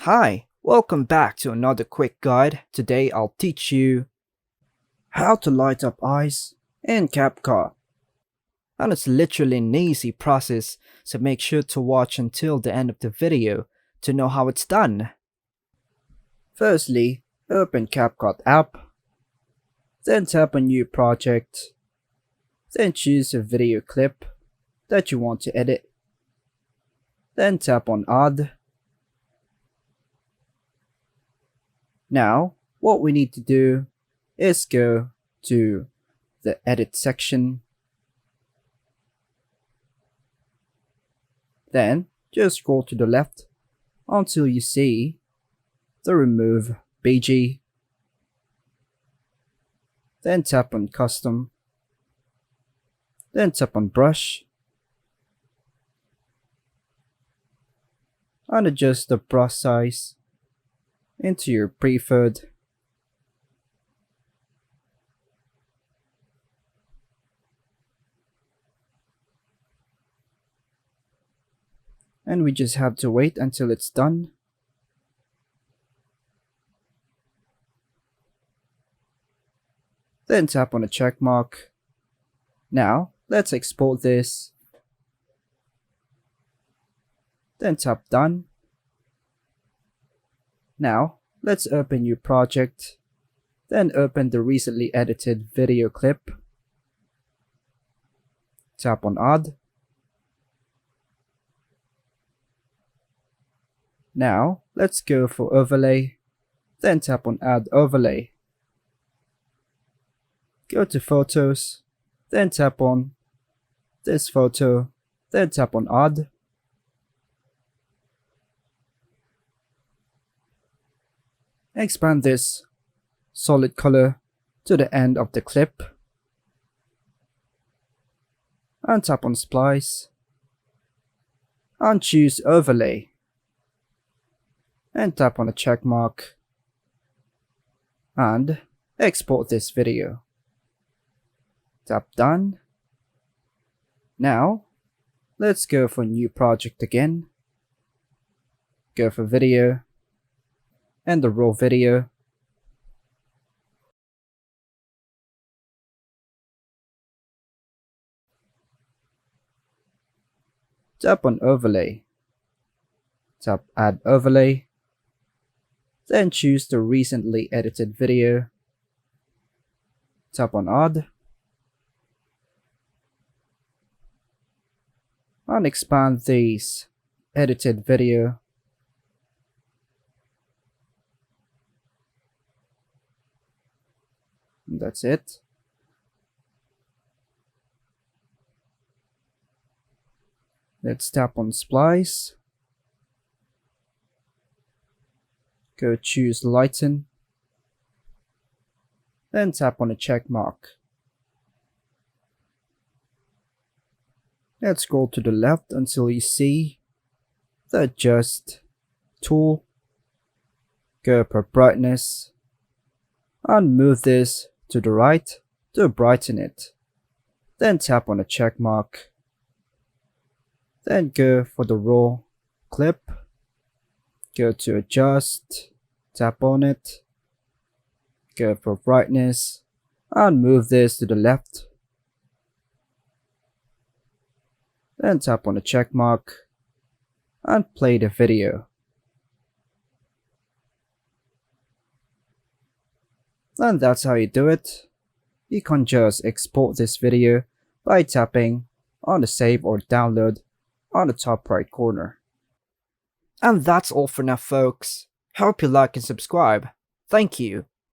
Hi, welcome back to another quick guide. Today I'll teach you how to light up eyes in CapCut. And it's literally an easy process, so make sure to watch until the end of the video to know how it's done. Firstly, open CapCut app, then tap on New Project, then choose a video clip that you want to edit, then tap on Add. Now, what we need to do is go to the edit section. Then, just scroll to the left until you see the remove BG. Then tap on custom. Then tap on brush. And adjust the brush size into your preferred. And we just have to wait until it's done. Then tap on the check mark. Now, let's export this. Then tap done. Now, let's open your project, then open the recently edited video clip. Tap on Add. Now, let's go for Overlay, then tap on Add Overlay. Go to Photos, then tap on this photo, then tap on Add. Expand this solid color to the end of the clip and tap on Splice and choose Overlay and tap on the check mark and export this video. Tap Done. Now let's go for New Project again. Go for Video and the raw video. Tap on Overlay. Tap Add Overlay. Then choose the recently edited video. Tap on Add. And expand this edited video. That's it. Let's tap on Splice. Go choose Lighten. Then tap on the check mark. Let's scroll to the left until you see the Adjust tool. Go per brightness and move this to the right to brighten it. Then tap on the check mark. Then go for the raw clip. Go to Adjust, tap on it. Go for brightness and move this to the left. Then tap on the check mark and play the video. And that's how you do it. You can just export this video by tapping on the save or download on the top right corner. And that's all for now, folks. Hope you like and subscribe. Thank you.